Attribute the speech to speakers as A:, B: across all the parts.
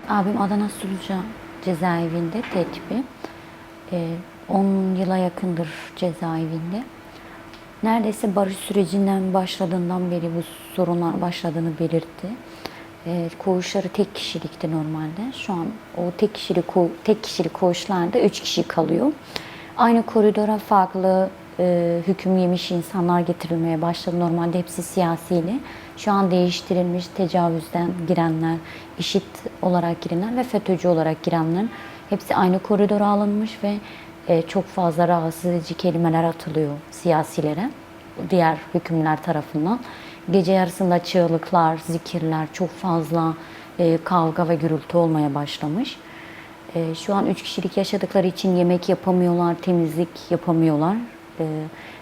A: Abim Adana Suluca cezaevinde TTİP'i. 10 yıla yakındır cezaevinde. Neredeyse barış sürecinden başladığından beri bu sorunlar başladığını belirtti. Koğuşları tek kişilikti normalde. Şu an o tek kişilik koğuşlarda 3 kişi kalıyor. Aynı koridora farklı hüküm yemiş insanlar getirilmeye başladı. Normalde hepsi siyasiydi. Şu an değiştirilmiş, tecavüzden girenler, IŞİD olarak girenler ve FETÖ'cü olarak girenler hepsi aynı koridora alınmış ve çok fazla rahatsız edici kelimeler atılıyor siyasilere, diğer hükümler tarafından. Gece yarısında çığlıklar, zikirler, çok fazla kavga ve gürültü olmaya başlamış. Şu an 3 kişilik yaşadıkları için yemek yapamıyorlar, temizlik yapamıyorlar.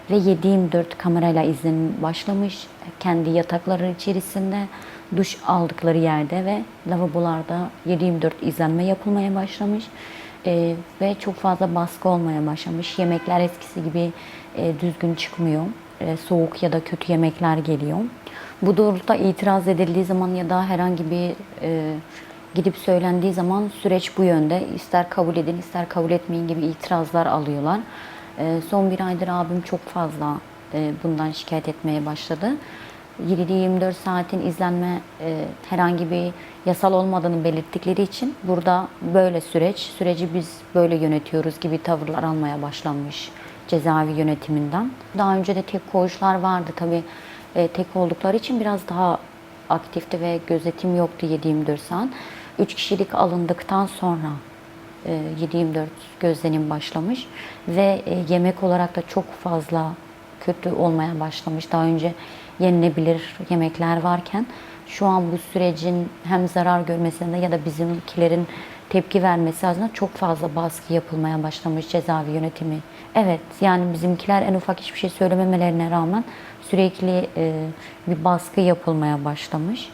A: Ve 7/24 kamerayla izlenim başlamış. Kendi yatakları içerisinde, duş aldıkları yerde ve lavabolarda 7/24 izlenme yapılmaya başlamış. Ve çok fazla baskı olmaya başlamış. Yemekler eskisi gibi düzgün çıkmıyor. Soğuk ya da kötü yemekler geliyor. Bu doğrultuda itiraz edildiği zaman ya da herhangi bir gidip söylendiği zaman süreç bu yönde. İster kabul edin, ister kabul etmeyin gibi itirazlar alıyorlar. Son bir aydır abim çok fazla bundan şikayet etmeye başladı. 7/24 saatin izlenme herhangi bir yasal olmadığını belirttikleri için burada böyle süreci biz böyle yönetiyoruz gibi tavırlar almaya başlanmış cezaevi yönetiminden. Daha önce de tek koğuşlar vardı tabii. Tek oldukları için biraz daha aktifti ve gözetim yoktu 7/24 saat. 3 kişilik alındıktan sonra 7/24 gözlenim başlamış ve yemek olarak da çok fazla kötü olmaya başlamış. Daha önce yenilebilir yemekler varken şu an bu sürecin hem zarar görmesine ya da bizimkilerin tepki vermesi adına çok fazla baskı yapılmaya başlamış cezaevi yönetimi. Evet, yani bizimkiler en ufak hiçbir şey söylememelerine rağmen sürekli bir baskı yapılmaya başlamış.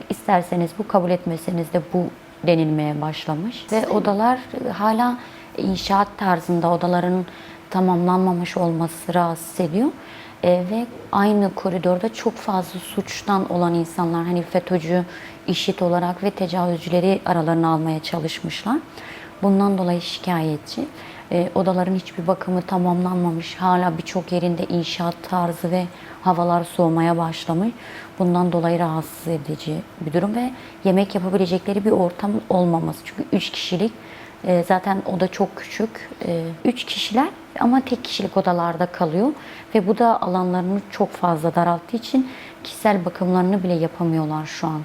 A: İsterseniz bu, kabul etmeseniz de bu denilmeye başlamış. Ve odalar hala inşaat tarzında, odaların tamamlanmamış olması rahatsız ediyor. Ve aynı koridorda çok fazla suçtan olan insanlar, hani FETÖ'cü, IŞİD olarak ve tecavüzcüleri aralarına almaya çalışmışlar. Bundan dolayı şikayetçi. Odaların hiçbir bakımı tamamlanmamış. Hala birçok yerinde inşaat tarzı ve havalar soğumaya başlamış. Bundan dolayı rahatsız edici bir durum ve yemek yapabilecekleri bir ortam olmaması. Çünkü 3 kişilik, zaten oda çok küçük. 3 kişiler ama tek kişilik odalarda kalıyor ve bu da alanlarını çok fazla daralttığı için kişisel bakımlarını bile yapamıyorlar şu an.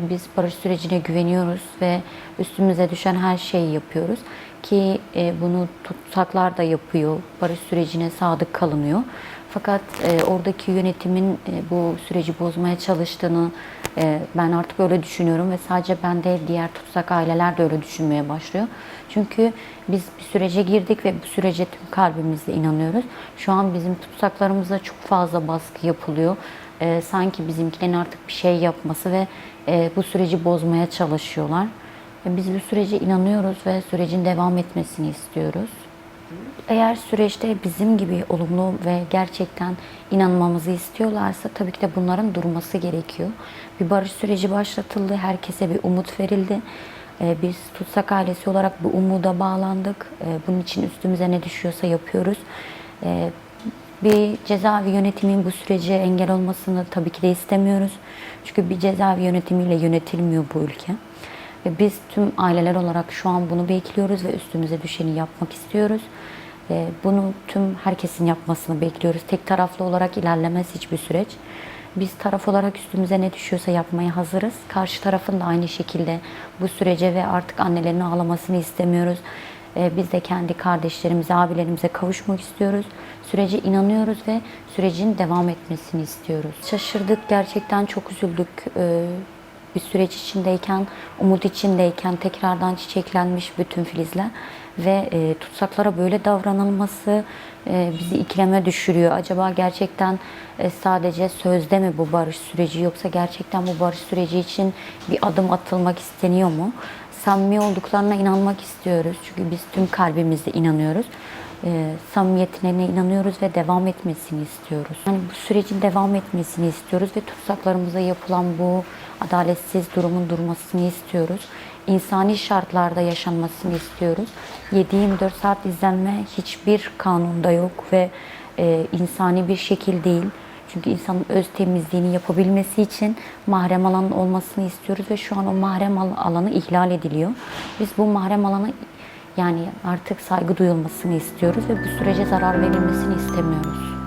A: Biz barış sürecine güveniyoruz ve üstümüze düşen her şeyi yapıyoruz ki bunu tutsaklar da yapıyor. Barış sürecine sadık kalınıyor. Fakat oradaki yönetimin bu süreci bozmaya çalıştığını ben artık öyle düşünüyorum ve sadece ben de, diğer tutsak aileler de öyle düşünmeye başlıyor. Çünkü biz bir sürece girdik ve bu sürece tüm kalbimizle inanıyoruz. Şu an bizim tutsaklarımıza çok fazla baskı yapılıyor. Sanki bizimkilerin artık bir şey yapması ve bu süreci bozmaya çalışıyorlar. Biz bu sürece inanıyoruz ve sürecin devam etmesini istiyoruz. Eğer süreçte bizim gibi olumlu ve gerçekten inanmamızı istiyorlarsa tabii ki de bunların durması gerekiyor. Bir barış süreci başlatıldı, herkese bir umut verildi. Biz tutsak ailesi olarak bu umuda bağlandık. Bunun için üstümüze ne düşüyorsa yapıyoruz. Bir cezaevi yönetiminin bu sürece engel olmasını tabii ki de istemiyoruz. Çünkü bir cezaevi yönetimiyle yönetilmiyor bu ülke. Ve biz tüm aileler olarak şu an bunu bekliyoruz ve üstümüze düşeni yapmak istiyoruz. Bunu tüm herkesin yapmasını bekliyoruz. Tek taraflı olarak ilerlemez hiçbir süreç. Biz taraf olarak üstümüze ne düşüyorsa yapmaya hazırız. Karşı tarafın da aynı şekilde bu sürece ve artık annelerini ağlamasını istemiyoruz. Biz de kendi kardeşlerimize, abilerimize kavuşmak istiyoruz. Sürece inanıyoruz ve sürecin devam etmesini istiyoruz. Şaşırdık, gerçekten çok üzüldük. Bir süreç içindeyken, umut içindeyken tekrardan çiçeklenmiş bütün filizler ve tutsaklara böyle davranılması bizi ikileme düşürüyor. Acaba gerçekten sadece sözde mi bu barış süreci, yoksa gerçekten bu barış süreci için bir adım atılmak isteniyor mu? Samimi olduklarına inanmak istiyoruz çünkü biz tüm kalbimizle inanıyoruz. samimiyetine inanıyoruz ve devam etmesini istiyoruz. Yani bu sürecin devam etmesini istiyoruz ve tutsaklarımıza yapılan bu adaletsiz durumun durmasını istiyoruz. İnsani şartlarda yaşanmasını istiyoruz. 7-24 saat izlenme hiçbir kanunda yok ve insani bir şekil değil. Çünkü insanın öz temizliğini yapabilmesi için mahrem alanın olmasını istiyoruz ve şu an o mahrem alanı ihlal ediliyor. Biz bu mahrem alanı yani artık saygı duyulmasını istiyoruz ve bu sürece zarar verilmesini istemiyoruz.